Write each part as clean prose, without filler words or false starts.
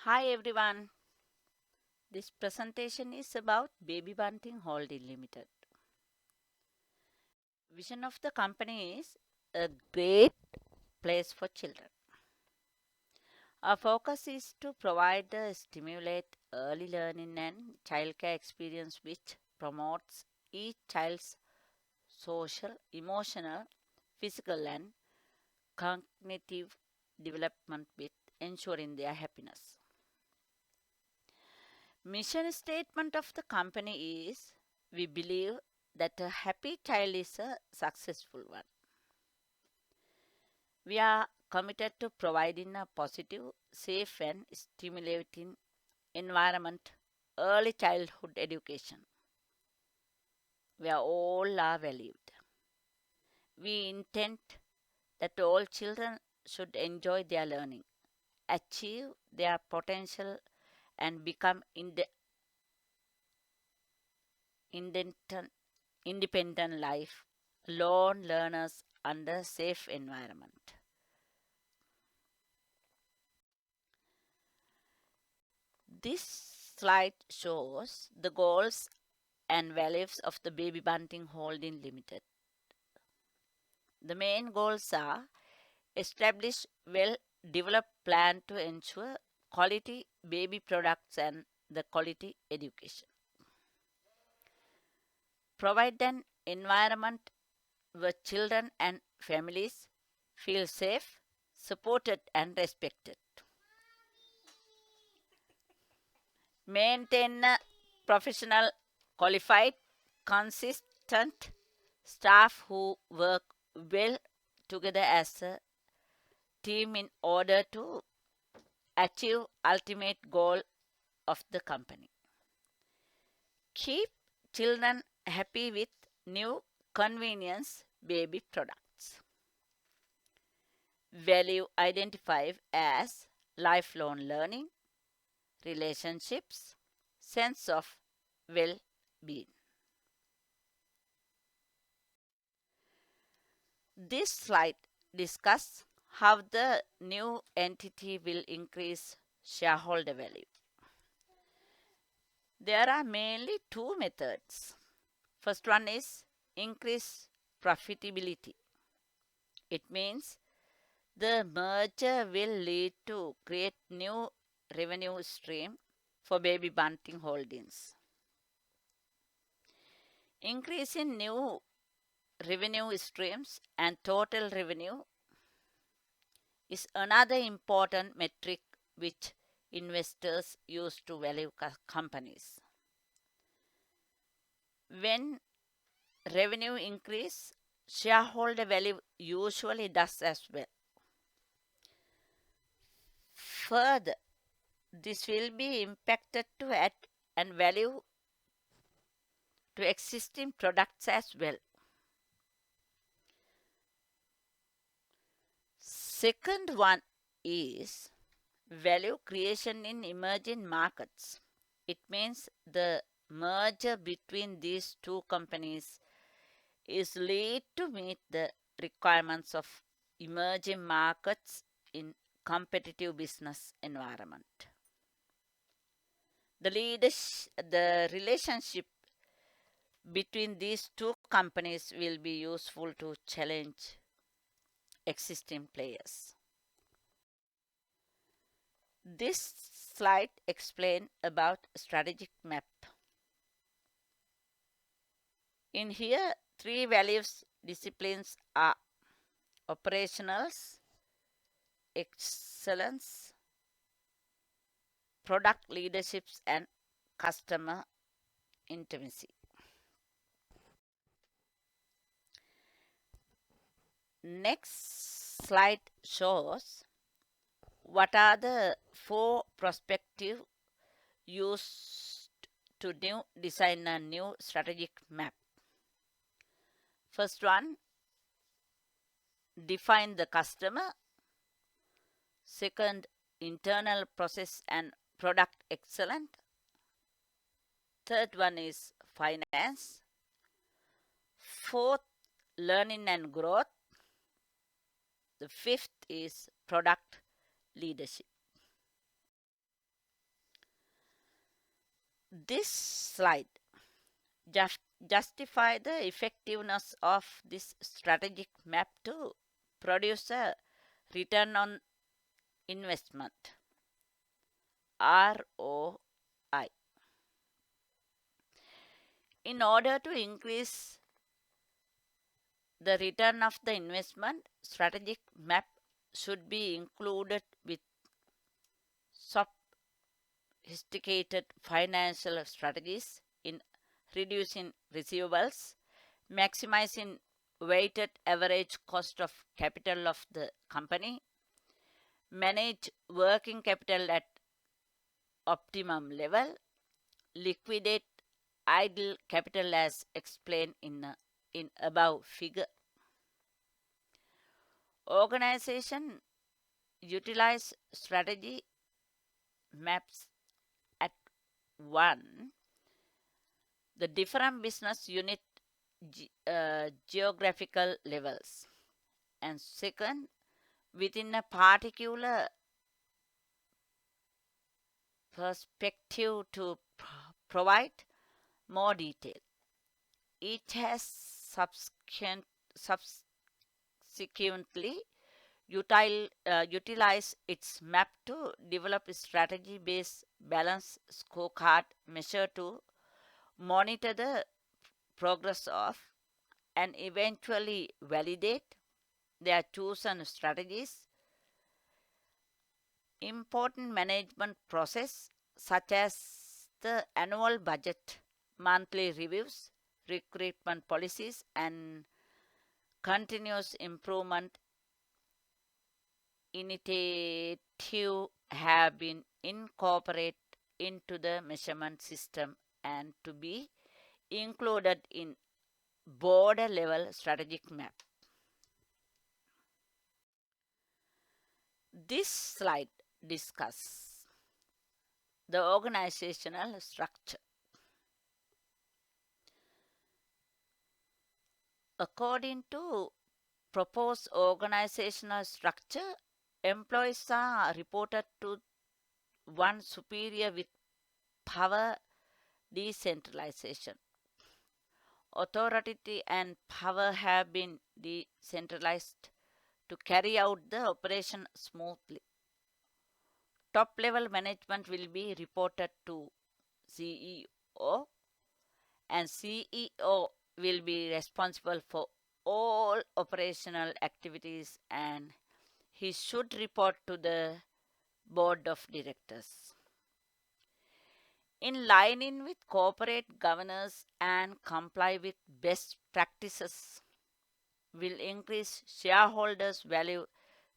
Hi everyone. This presentation is about Baby Bunting Holding Limited. Vision of the company is a great place for children. Our focus is to provide a stimulate early learning and childcare experience which promotes each child's social, emotional, physical and cognitive development with ensuring their happiness. Mission statement of the company is we believe that a happy child is a successful one. We are committed to providing a positive, safe, and stimulating environment, early childhood education, where all are valued. We intend that all children should enjoy their learning, achieve their potential, and become independent, independent life, lone learners under safe environment. This slide shows the goals and values of the Baby Bunting Holding Limited. The main goals are establish well developed plan to ensure quality baby products and the quality education. Provide an environment where children and families feel safe, supported and respected. Maintain a professional, qualified, consistent staff who work well together as a team in order to achieve ultimate goal of the company. Keep children happy with new convenience baby products. Value identified as lifelong learning, relationships, sense of well-being. This slide discusses how the new entity will increase shareholder value. There are mainly two methods. First one is increase profitability. It means the merger will lead to create new revenue stream for Baby Bunting Holdings. Increase in new revenue streams and total revenue is another important metric which investors use to value companies. When revenue increase, shareholder value usually does as well. Further, this will be impacted to add and value to existing products as well. Second one is value creation in emerging markets. It means the merger between these two companies is lead to meet the requirements of emerging markets in competitive business environment. The relationship between these two companies will be useful to challenge existing players. This slide explains about strategic map. In here, three values disciplines are operationals, excellence, product leaderships, and customer intimacy. Next slide shows what are the four perspectives used to design a new strategic map. First one, define the customer. Second, internal process and product excellent. Third one is finance. Fourth, learning and growth. The fifth is product leadership. This slide justify the effectiveness of this strategic map to produce a return on investment ROI. In order to increase the return of the investment, strategic map should be included with sophisticated financial strategies in reducing receivables, maximizing weighted average cost of capital of the company, manage working capital at optimum level, liquidate idle capital as explained in above figure. Organization utilize strategy maps at one, the different business unit geographical levels, and second, within a particular perspective to provide more detail. It has subsequently utilize its map to develop a strategy-based balance scorecard measure to monitor the progress of and eventually validate their chosen strategies. Important management process such as the annual budget, monthly reviews, recruitment policies, and continuous improvement initiative have been incorporated into the measurement system and to be included in border level strategic map. This slide discusses the organizational structure. According to proposed organizational structure, employees are reported to one superior with power decentralization. Authority and power have been decentralized to carry out the operation smoothly. Top level management will be reported to CEO, and CEO will be responsible for all operational activities and he should report to the board of directors. In line with corporate governance and comply with best practices will increase shareholders' value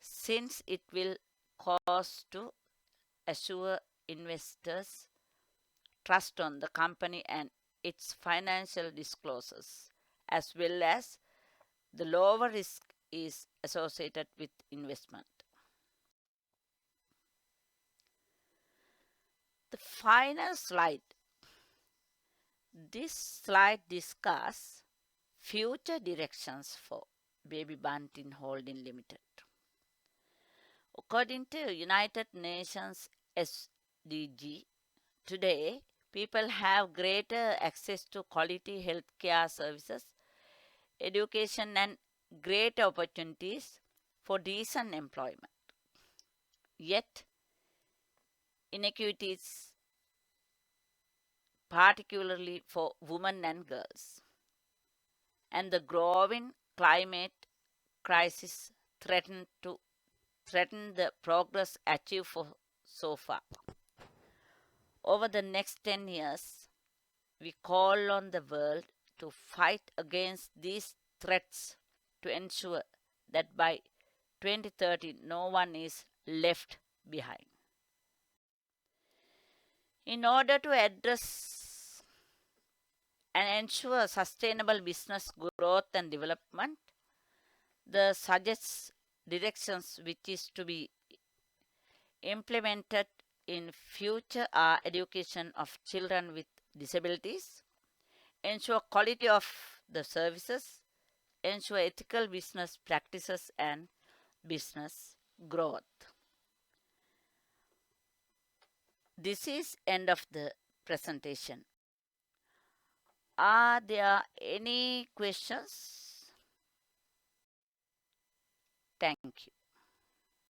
since it will cost to assure investors trust on the company and its financial disclosures, as well as the lower risk is associated with investment. The final slide. This slide discusses future directions for Baby Bunting Holding Limited. According to United Nations SDG, today people have greater access to quality healthcare services, education, and greater opportunities for decent employment. Yet, inequities, particularly for women and girls, and the growing climate crisis threaten the progress achieved so far. Over the next 10 years, we call on the world to fight against these threats to ensure that by 2030 no one is left behind. In order to address and ensure sustainable business growth and development, the suggests directions which is to be implemented in future are education of children with disabilities, ensure quality of the services, ensure ethical business practices and business growth. This is end of the presentation. Are there any questions? Thank you.